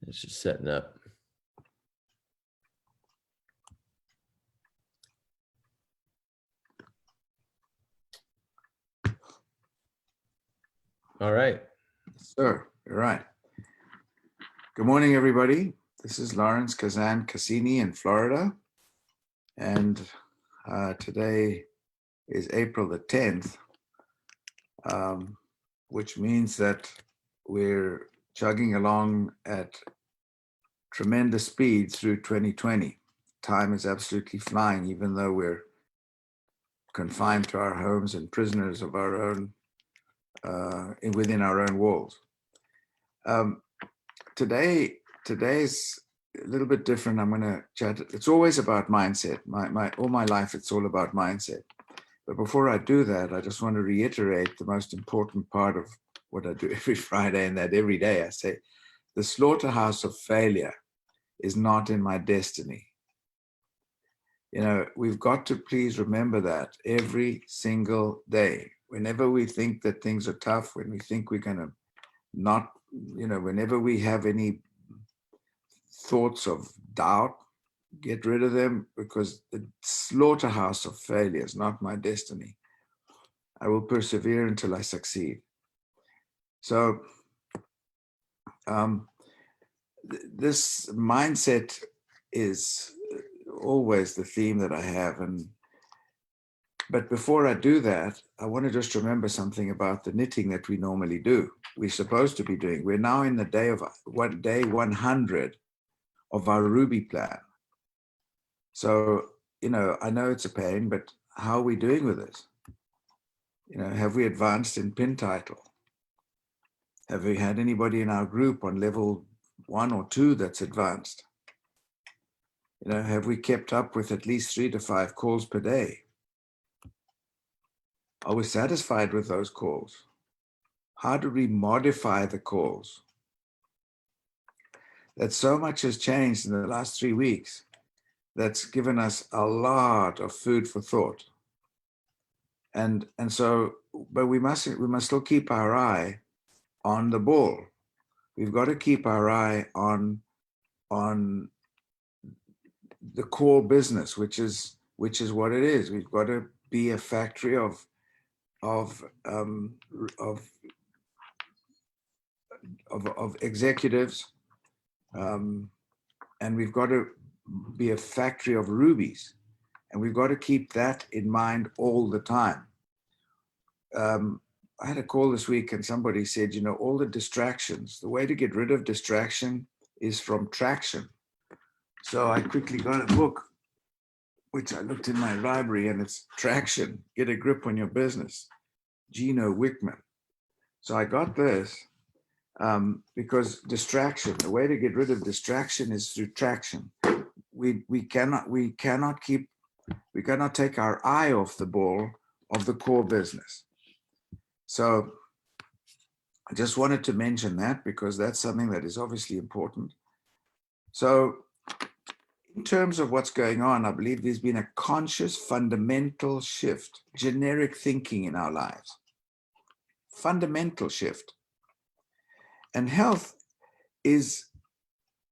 It's just setting up. All right. Sir, you're right. Good morning, everybody. This is Lawrence Kazan Cassini in Florida. And today is April the 10th, which means that we're chugging along at tremendous speed through 2020. Time is absolutely flying, even though we're confined to our homes and prisoners of our own, within our own walls. Today's a little bit different. I'm going to chat. It's always about mindset. All my life, it's all about mindset. But before I do that, I just want to reiterate the most important part of what I do every Friday, and that every day I say, the slaughterhouse of failure is not in my destiny. You know, we've got to please remember that every single day. Whenever we think that things are tough, when we think we're going to not, you know, whenever we have any thoughts of doubt, get rid of them, because the slaughterhouse of failure is not my destiny. I will persevere until I succeed. So this mindset is always the theme that I have. But before I do that, I want to just remember something about the knitting that we normally do. We're supposed to be doing. We're now in the day 100 of our Ruby plan. So, you know, I know it's a pain, but how are we doing with this? You know, have we advanced in pin title? Have we had anybody in our group on level 1 or 2 that's advanced? You know, have we kept up with at least 3 to 5 calls per day? Are we satisfied with those calls? How do we modify the calls? That so much has changed in the last 3 weeks. That's given us a lot of food for thought. And so, but we must still keep our eye on the ball. We've got to keep our eye on the core business, which is what it is. We've got to be a factory of executives, and we've got to be a factory of rubies, and we've got to keep that in mind all the time. I had a call this week and somebody said, you know, all the distractions, the way to get rid of distraction is from traction. So I quickly got a book, which I looked in my library, and it's Traction, Get a Grip on Your Business, Gino Wickman. So I got this because distraction, the way to get rid of distraction is through traction. We cannot take our eye off the ball of the core business. So I just wanted to mention that, because that's something that is obviously important. So in terms of what's going on, I believe there's been a conscious fundamental shift, generic thinking in our lives, fundamental shift. And health is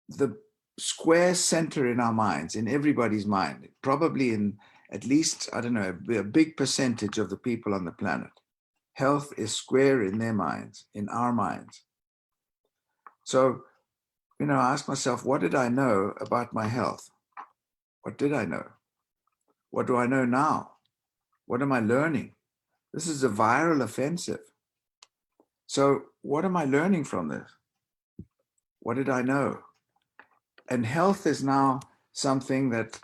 the square center in our minds, in everybody's mind, probably in at least, I don't know, a big percentage of the people on the planet. Health is square in their minds, in our minds. So, you know, I ask myself, what did I know about my health? What did I know? What do I know now? What am I learning? This is a viral offensive. So what am I learning from this? What did I know? And health is now something that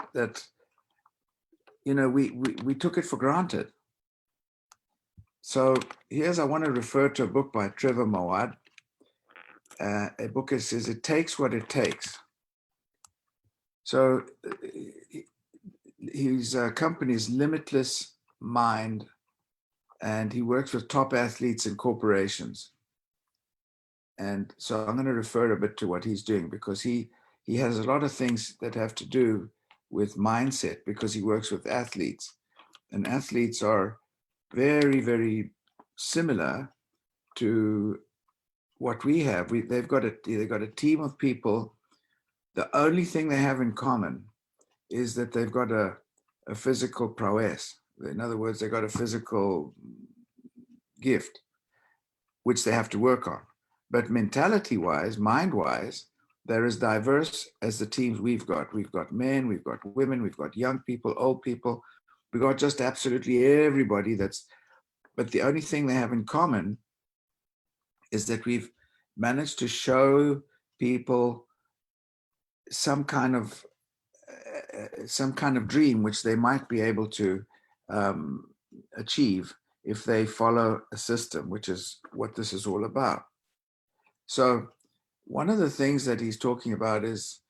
you know, we took it for granted. So I want to refer to a book by Trevor Moad. A book that says, It Takes What It Takes. So his company is Limitless Mind, and he works with top athletes and corporations. And so I'm going to refer a bit to what he's doing, because he has a lot of things that have to do with mindset, because he works with athletes, and athletes are very, very similar to what we have. They've got a team of people. The only thing they have in common is that they've got a physical prowess. In other words, they've got a physical gift, which they have to work on. But mentality-wise, mind-wise, they're as diverse as the teams we've got. We've got men, we've got women, we've got young people, old people. We've got just absolutely everybody but the only thing they have in common is that we've managed to show people some kind of dream which they might be able to achieve if they follow a system, which is what this is all about. So one of the things that he's talking about is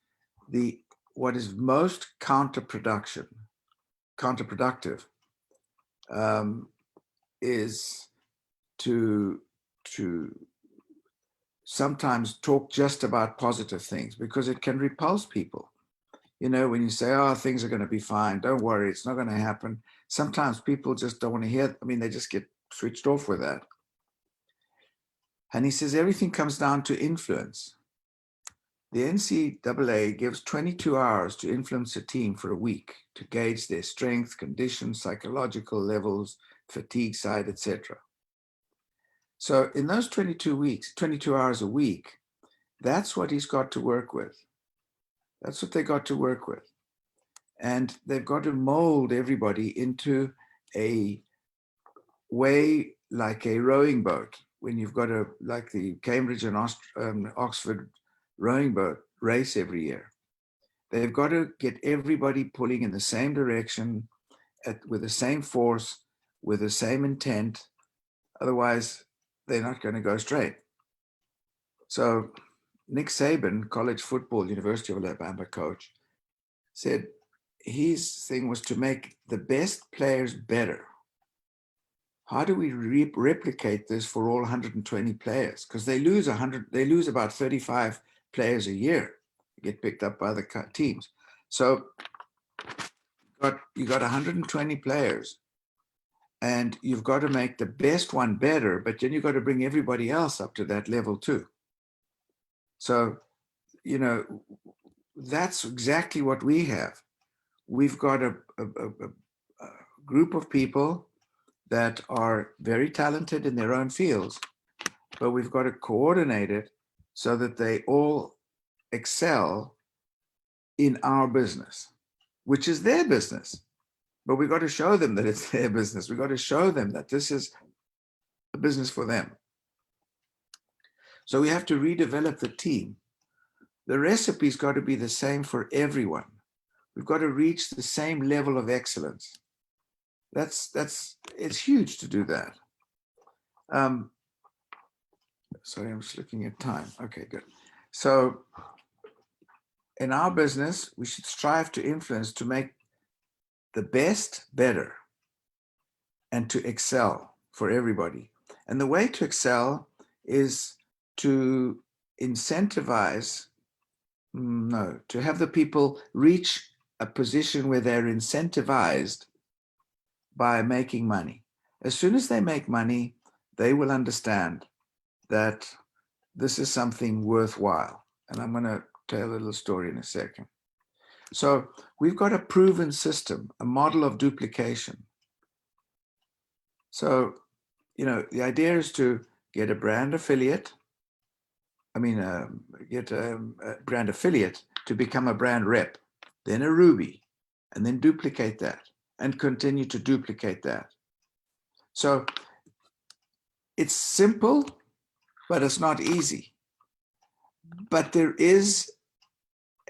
what is most counterproductive is to sometimes talk just about positive things, because it can repulse people. When you say, oh, things are going to be fine, don't worry, it's not going to happen. Sometimes people just don't want to hear. They just get switched off with that. And he says everything comes down to influence. The NCAA gives 22 hours to influence a team for a week to gauge their strength, conditions, psychological levels, fatigue side, etc. So in those 22 hours a week, that's what he's got to work with. That's what they got to work with. And they've got to mold everybody into a way like a rowing boat. When you've got like the Cambridge and Oxford rowing boat race every year, they've got to get everybody pulling in the same direction, with the same force, with the same intent. Otherwise, they're not going to go straight. So Nick Saban, college football, University of Alabama coach, said his thing was to make the best players better. How do we replicate this for all 120 players? Because they lose about 35 players a year, get picked up by the teams. So you got 120 players, and you've got to make the best one better, but then you've got to bring everybody else up to that level too. So, that's exactly what we have. We've got a group of people that are very talented in their own fields, but we've got to coordinate it so that they all excel in our business, which is their business. But we've got to show them that it's their business. We've got to show them that this is a business for them. So we have to redevelop the team. The recipe's got to be the same for everyone. We've got to reach the same level of excellence. It's huge to do that. Sorry, I'm just looking at time. Okay, good. So in our business, we should strive to influence, to make the best better and to excel for everybody. And the way to excel is to incentivize, to have the people reach a position where they're incentivized by making money. As soon as they make money, they will understand that this is something worthwhile. And I'm going to tell a little story in a second. So we've got a proven system, a model of duplication. So, the idea is to get a brand affiliate. Get a brand affiliate to become a brand rep, then a Ruby, and then duplicate that and continue to duplicate that. So it's simple, but it's not easy. But there is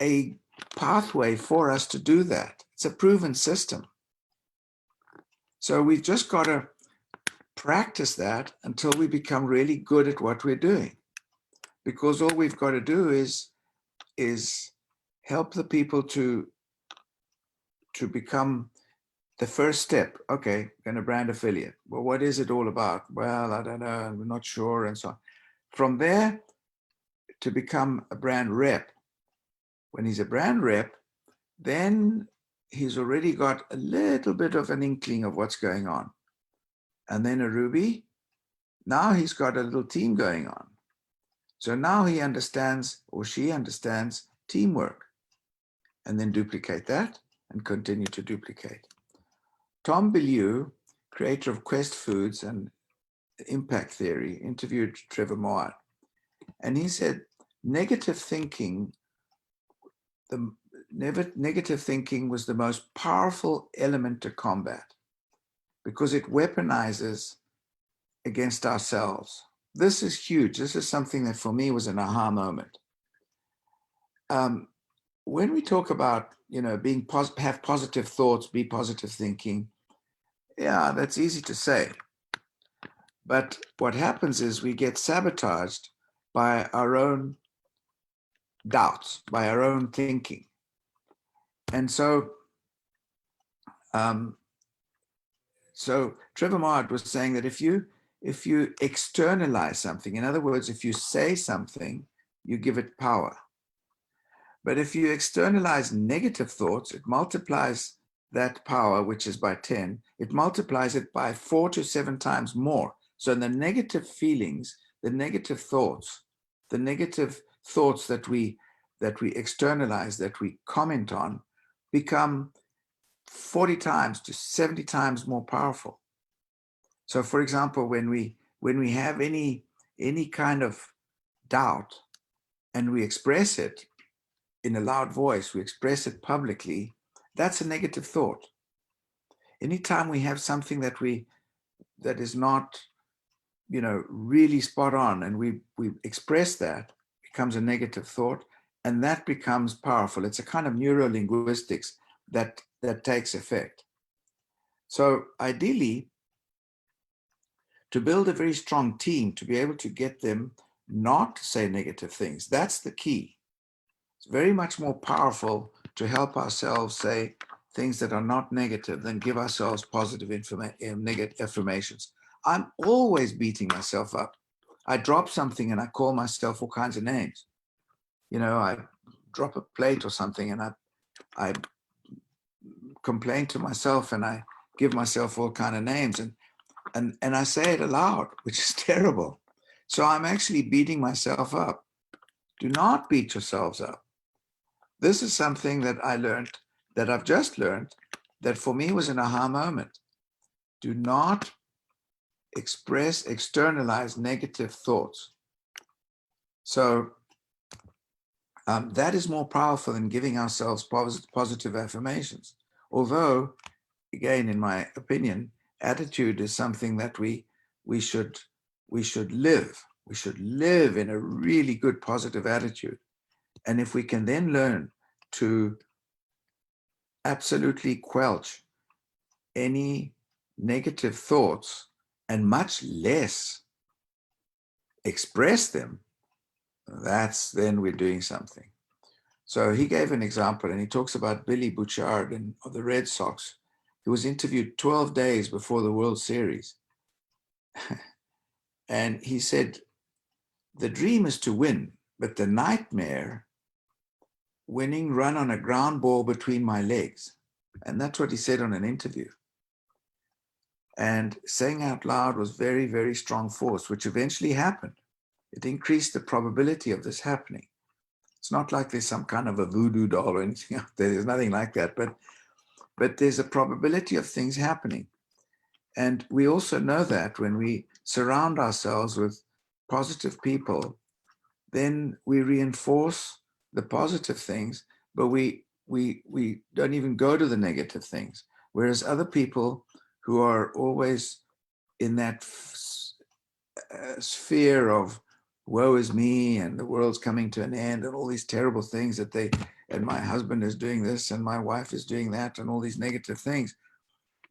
a pathway for us to do that. It's a proven system. So we've just got to practice that until we become really good at what we're doing. Because all we've got to do is help the people to become the first step. Okay, going to brand affiliate. Well, what is it all about? Well, I don't know, I'm not sure, and so on. From there, to become a brand rep. When he's a brand rep, then he's already got a little bit of an inkling of what's going on. And then a Ruby, now he's got a little team going on. So now he understands, or she understands, teamwork, and then duplicate that and continue to duplicate. Tom Bilyeu, creator of Quest Foods and Impact Theory, interviewed Trevor Moad, and he said negative thinking was the most powerful element to combat because it weaponizes against ourselves. This is huge. This is something that for me was an aha moment. When we talk about, have positive thoughts, be positive thinking, yeah, that's easy to say. But what happens is we get sabotaged by our own doubts, by our own thinking. And so Trevor Moad was saying that if you externalize something, in other words, if you say something, you give it power. But if you externalize negative thoughts, it multiplies that power, which is by 10, it multiplies it by 4 to 7 times more. So the negative feelings, the negative thoughts that we externalize, that we comment on, become 40 times to 70 times more powerful. So for example, when we have any kind of doubt and we express it in a loud voice, we express it publicly, that's a negative thought. Anytime we have something that is not, really spot on, and we express that, becomes a negative thought, and that becomes powerful. It's a kind of neurolinguistics that takes effect. So ideally, to build a very strong team, to be able to get them not to say negative things, that's the key. It's very much more powerful to help ourselves say things that are not negative than give ourselves positive affirmations. I'm always beating myself up. I drop something and I call myself all kinds of names. I drop a plate or something and I complain to myself and I give myself all kinds of names and I say it aloud, which is terrible. So I'm actually beating myself up. Do not beat yourselves up. This is something that I learned, that I've just learned, that for me was an aha moment. Do not externalize negative thoughts. So that is more powerful than giving ourselves positive affirmations. Although, again, in my opinion, attitude is something that we should live. We should live in a really good positive attitude. And if we can then learn to absolutely quelch any negative thoughts and much less express them, then we're doing something. So he gave an example, and he talks about Billy Bouchard of the Red Sox, who was interviewed 12 days before the World Series. And he said, the dream is to win, but the nightmare, winning run on a ground ball between my legs. And that's what he said on an interview. And saying out loud was very, very strong force, which eventually happened. It increased the probability of this happening. It's not like there's some kind of a voodoo doll or anything out there. There's nothing like that, but there's a probability of things happening. And we also know that when we surround ourselves with positive people, then we reinforce the positive things, but we don't even go to the negative things. Whereas other people who are always in that sphere of woe is me and the world's coming to an end and all these terrible things and my husband is doing this and my wife is doing that and all these negative things,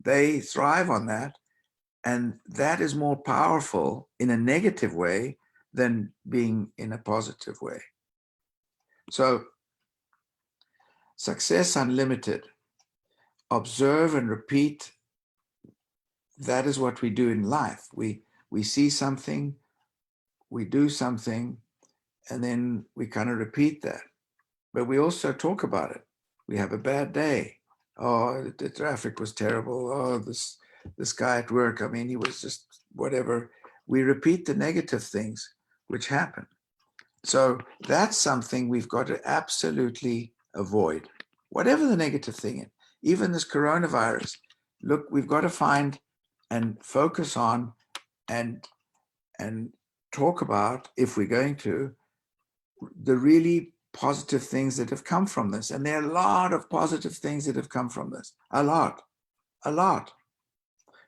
they thrive on that. And that is more powerful in a negative way than being in a positive way. So, success unlimited. Observe and repeat. That is what we do in life. We see something, we do something, and then we kind of repeat that. But we also talk about it. We have a bad day. Oh, the traffic was terrible. Oh, this guy at work, I mean, he was just whatever. We repeat the negative things which happen. So that's something we've got to absolutely avoid, whatever the negative thing is. Even this coronavirus, look, we've got to find and focus on and talk about, if we're going to, the really positive things that have come from this. And there are a lot of positive things that have come from this. A lot.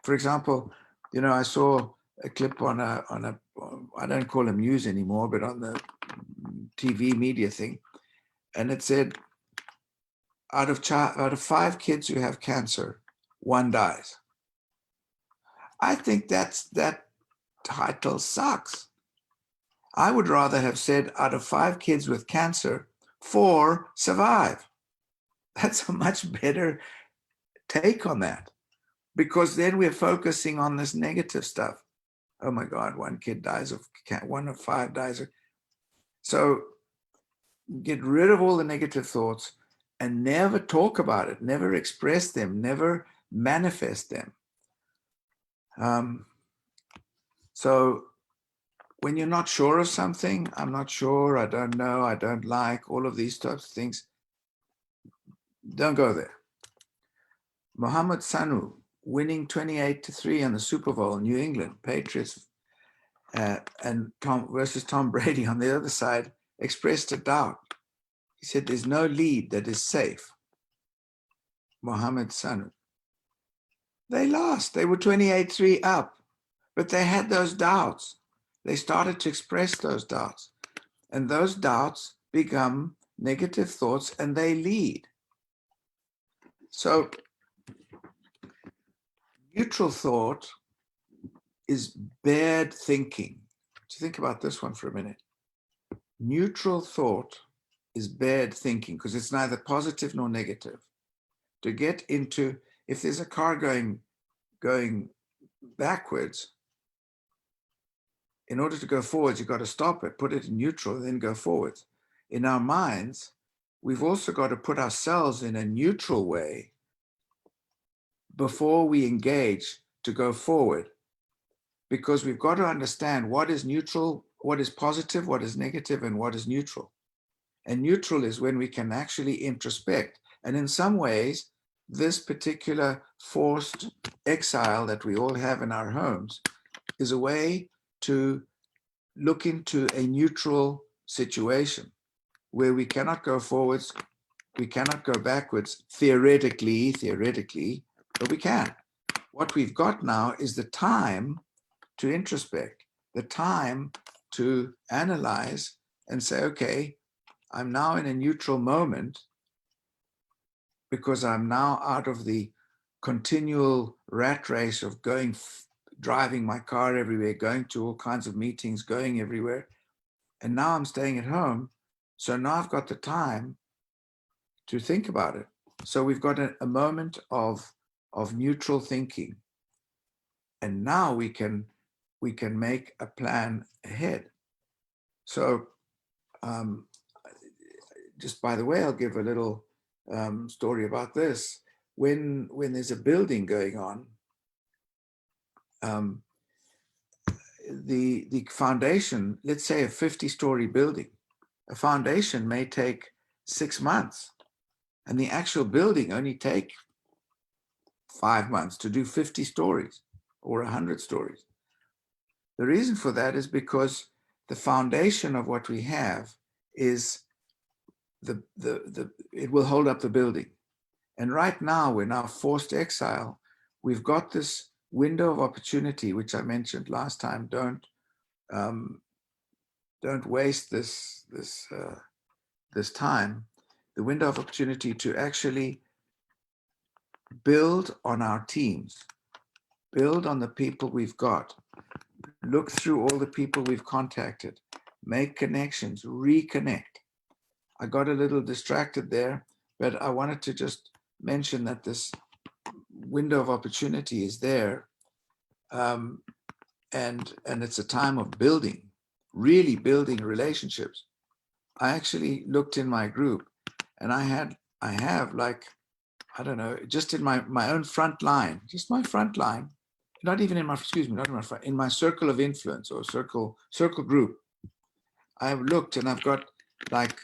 For example, I saw a clip on a I don't call them news anymore, but on the TV media thing, and it said out of 5 kids who have cancer, 1 dies. I think that title sucks. I would rather have said out of 5 kids with cancer, 4 survive. That's a much better take on that, because then we're focusing on this negative stuff. Oh my God, 1 kid dies of cancer, 1 of 5 dies. So get rid of all the negative thoughts and never talk about it, never express them, never manifest them. So when you're not sure of something, I'm not sure, I don't know, I don't like, all of these types of things, don't go there. Mohamed Sanu winning 28-3 in the Super Bowl, New England Patriots, and versus Tom Brady on the other side, expressed a doubt. He said, there's no lead that is safe. Mohamed Sanu. They lost. They were 28-3 up, but they had those doubts. They started to express those doubts, and those doubts become negative thoughts, and they lead. So neutral thought is bad thinking. So think about this one for a minute. Neutral thought is bad thinking because it's neither positive nor negative. To get into, if there's a car going backwards, in order to go forwards, you've got to stop it, put it in neutral, and then go forwards. In our minds, we've also got to put ourselves in a neutral way before we engage to go forward, because we've got to understand what is neutral, what is positive, what is negative, and what is neutral. And neutral is when we can actually introspect. And in some ways, this particular forced exile that we all have in our homes is a way to look into a neutral situation where we cannot go forwards, we cannot go backwards, theoretically, but we can. What we've got now is the time to introspect, the time to analyze and say, okay, I'm now in a neutral moment because I'm now out of the continual rat race of driving my car everywhere, going to all kinds of meetings, going everywhere. And now I'm staying at home. So now I've got the time to think about it. So we've got a moment of neutral thinking. And now we can make a plan ahead. So just by the way, I'll give a little story about this. When there's a building going on, the foundation, let's say a 50-story building, a foundation may take 6 months, and the actual building only take 5 months to do 50 stories or 100 stories. The reason for that is because the foundation of what we have is it will hold up the building. And right now, we're now forced exile. We've got this window of opportunity, which I mentioned last time. Don't waste this time. The window of opportunity to actually build on our teams, build on the people we've got, look through all the people we've contacted, make connections, reconnect. I got a little distracted there, but I wanted to just mention that this window of opportunity is there, and it's a time of building, really building relationships. I actually looked in my group, and I have like, I don't know, just in my own front line, just my front line, not even in my, not in my front, in my circle of influence or circle group, I've looked and I've got like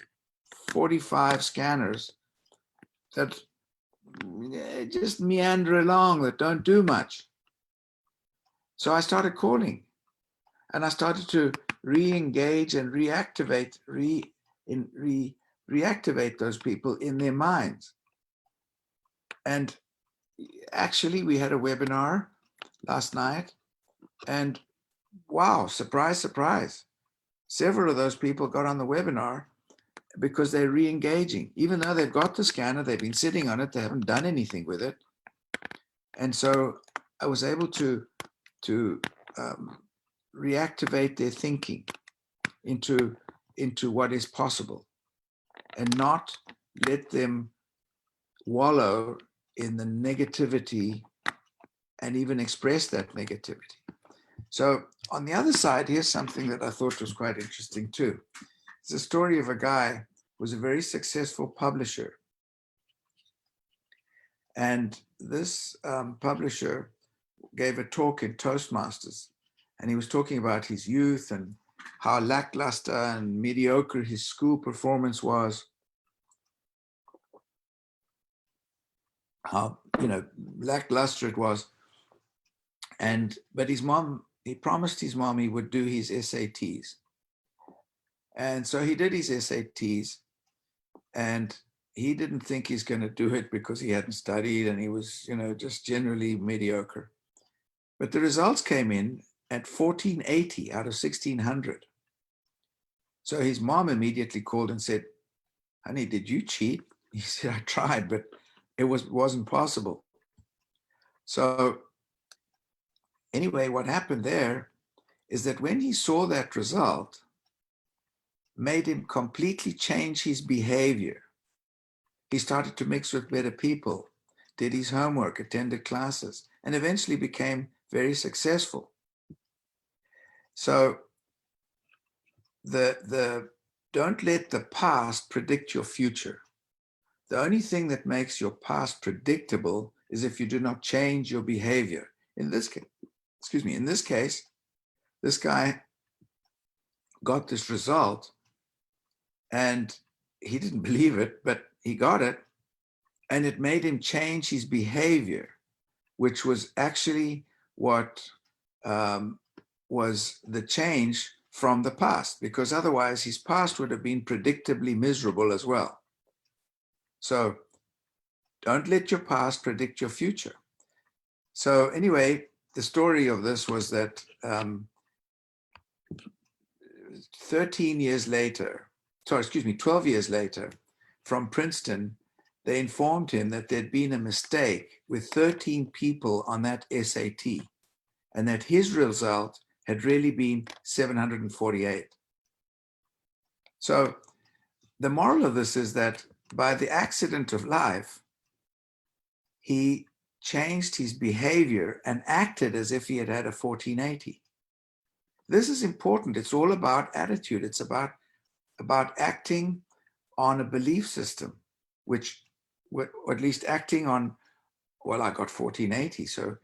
45 scanners that just meander along, that don't do much. So I started calling, and I started to re-engage and reactivate those people in their minds. And actually, we had a webinar last night, and wow, surprise, surprise. Several of those people got on the webinar because they're re-engaging. Even though they've got the scanner, they've been sitting on it, they haven't done anything with it. And so I was able to reactivate their thinking into what is possible, and not let them wallow in the negativity and even express that negativity. So on the other side, here's something that I thought was quite interesting too. It's a story of a guy who was a very successful publisher. And this publisher gave a talk in Toastmasters, and he was talking about his youth and how lackluster and mediocre his school performance was, how, lackluster it was. But his mom, he promised his mom he would do his SATs. And so he did his SATs, and he didn't think he's going to do it because he hadn't studied and he was, just generally mediocre. But the results came in at 1480 out of 1600. So his mom immediately called and said, "Honey, did you cheat?" He said, "I tried, but it wasn't possible." So anyway, what happened there is that when he saw that result, made him completely change his behavior. He started to mix with better people, did his homework, attended classes, and eventually became very successful. So don't let the past predict your future. The only thing that makes your past predictable is if you do not change your behavior. In this case, this guy got this result, and he didn't believe it, but he got it, and it made him change his behavior, which was actually what was the change from the past, because otherwise his past would have been predictably miserable as well. So don't let your past predict your future. So anyway, the story of this was that 12 years later, from Princeton, they informed him that there'd been a mistake with 13 people on that SAT, and that his result had really been 748. So the moral of this is that by the accident of life, he changed his behavior and acted as if he had had a 1480. This is important. It's all about attitude. It's about acting on a belief system, or at least acting on, well, I got 1480. So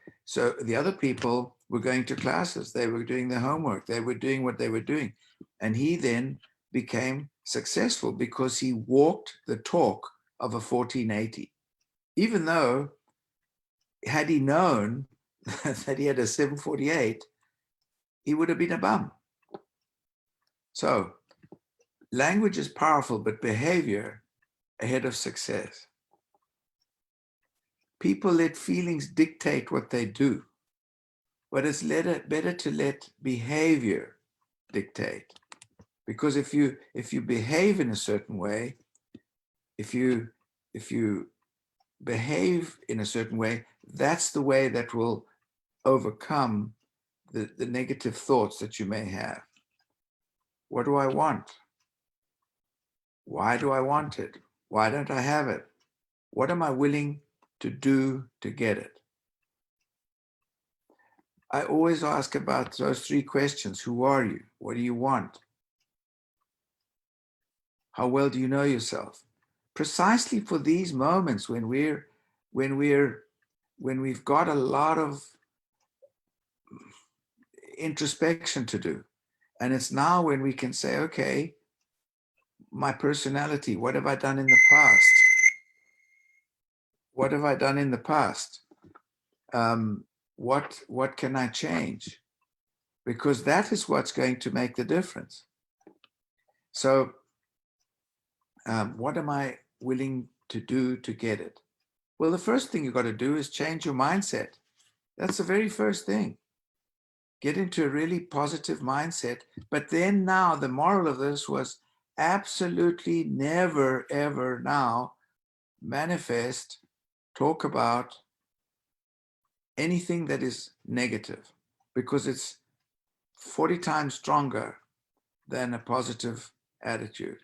the other people were going to classes. They were doing their homework. They were doing what they were doing. And he then became successful because he walked the talk of a 1480. Even though, had he known that he had a 748, he would have been a bum. So language is powerful, but behavior ahead of success. People let feelings dictate what they do, but it's better to let behavior dictate. Because if you behave in a certain way, if you behave in a certain way, that's the way that will overcome the negative thoughts that you may have. What do I want? Why do I want it? Why don't I have it? What am I willing to do to get it? I always ask about those three questions. Who are you? What do you want? How well do you know yourself? Precisely for these moments when we've got a lot of introspection to do, And it's now when we can say, okay, my personality, what have I done in the past? What have I done in the past? What can I change? Because that is what's going to make the difference. So what am I willing to do to get it? Well, the first thing you've got to do is change your mindset. That's the very first thing. Get into a really positive mindset. But then now the moral of this was absolutely never, ever now manifest, talk about anything that is negative, because it's 40 times stronger than a positive attitude.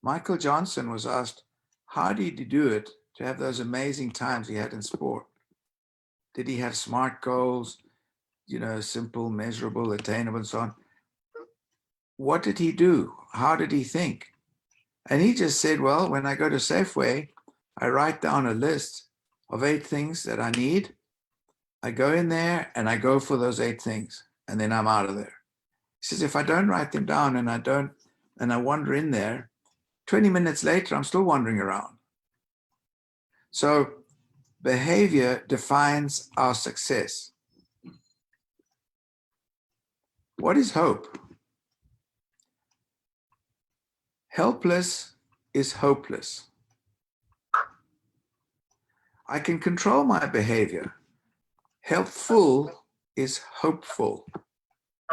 Michael Johnson was asked, how did he do it to have those amazing times he had in sport? Did he have smart goals, simple, measurable, attainable, and so on? What did he do? How did he think? And he just said, well, when I go to Safeway, I write down a list of 8 things that I need. I go in there and I go for those 8 things, and then I'm out of there. He says, if I don't write them down and I wander in there, 20 minutes later, I'm still wandering around. So behavior defines our success. What is hope? Helpless is hopeless. I can control my behavior. Helpful is hopeful.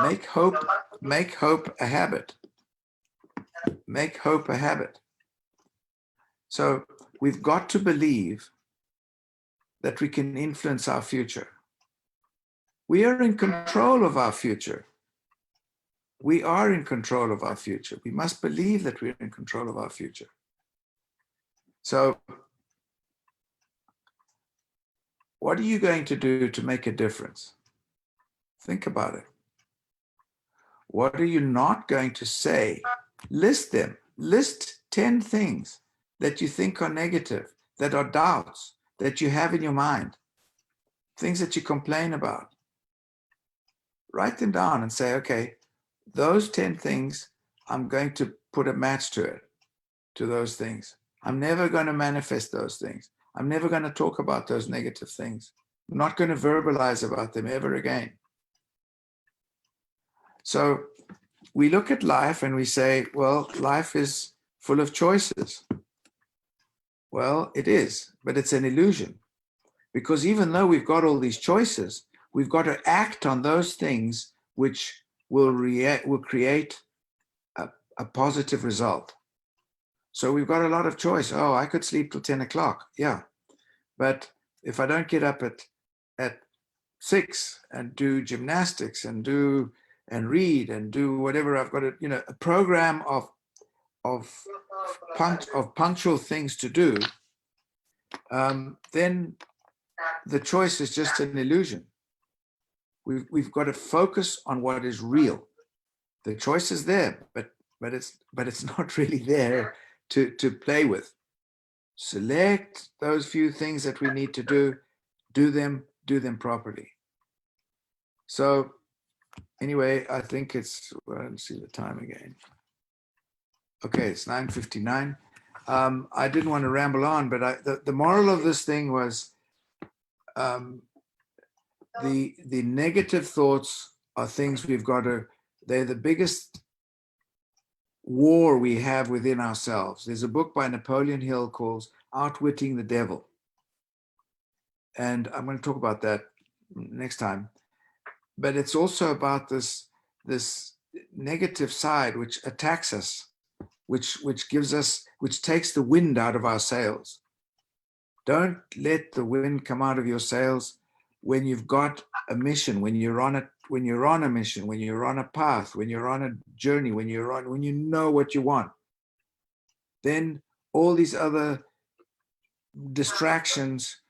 Make hope a habit. Make hope a habit. So we've got to believe that we can influence our future. We are in control of our future. We are in control of our future. We must believe that we're in control of our future. So what are you going to do to make a difference? Think about it. What are you not going to say? List them. List 10 things that you think are negative, that are doubts, that you have in your mind, things that you complain about. Write them down and say, okay, those 10 things, I'm going to put a match to it, to those things. I'm never going to manifest those things. I'm never going to talk about those negative things. I'm not going to verbalize about them ever again. So we look at life and we say, well, life is full of choices. Well, it is, but it's an illusion. Because even though we've got all these choices, we've got to act on those things which will create a positive result. So we've got a lot of choice. Oh, I could sleep till 10 o'clock. Yeah. But if I don't get up at 6 and do gymnastics and read and do whatever I've got to, a program of punctual things to do, then the choice is just an illusion. We've got to focus on what is real. The choice is there, but it's not really there to play with. Select those few things that we need to do them properly. So anyway, I think it's, well, let's see the time again. Okay, it's 9:59. I didn't want to ramble on, but the moral of this thing was the negative thoughts are things we've got to, they're the biggest war we have within ourselves. There's a book by Napoleon Hill called Outwitting the Devil. And I'm going to talk about that next time. But it's also about this negative side which attacks us, which takes the wind out of our sails. Don't let the wind come out of your sails when you've got a mission, when you're on a mission, when you're on a path, when you're on a journey, when you know what you want. Then all these other distractions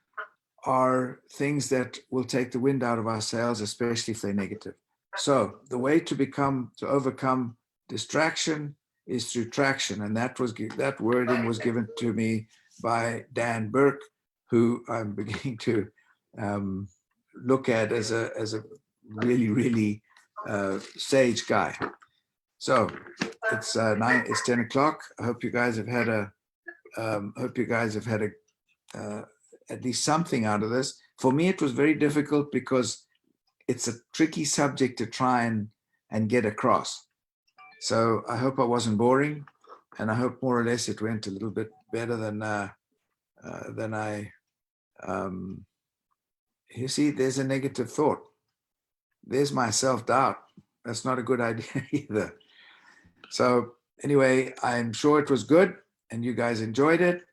are things that will take the wind out of our sails, especially if they're negative. So the way to overcome distraction is through traction. And that wording was given to me by Dan Burke, who I'm beginning to look at as a really, really sage guy. So it's 10 o'clock. I hope you guys have had at least something out of this. For me, it was very difficult because it's a tricky subject to try and get across. So I hope I wasn't boring, and I hope more or less it went a little bit better than I. You see, there's a negative thought. There's my self-doubt. That's not a good idea either. So anyway, I'm sure it was good, and you guys enjoyed it,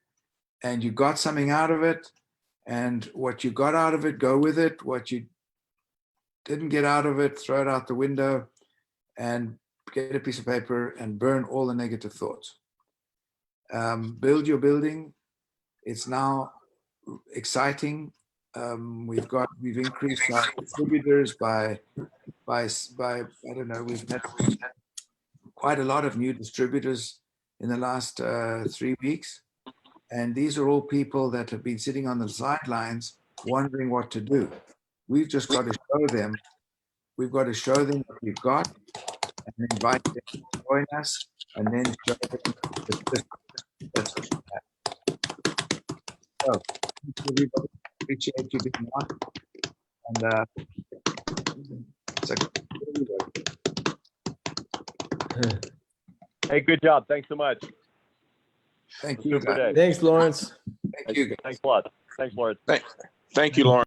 and you got something out of it. And what you got out of it, go with it. What you didn't get out of it, throw it out the window, and get a piece of paper and burn all the negative thoughts. Build your building. It's now exciting. We've increased our distributors by I don't know, we've had quite a lot of new distributors in the last 3 weeks. And these are all people that have been sitting on the sidelines wondering what to do. We've just got to show them. We've got to show them what we've got and invite them to join us, and then show them the system. That's what we have. So, everybody, appreciate you being on. And Hey, good job. Thanks so much. thank you, Super guys. day. Thanks, Lawrence. Thank you, guys. Thanks a lot. Thanks, Lawrence. Thank you, Lauren.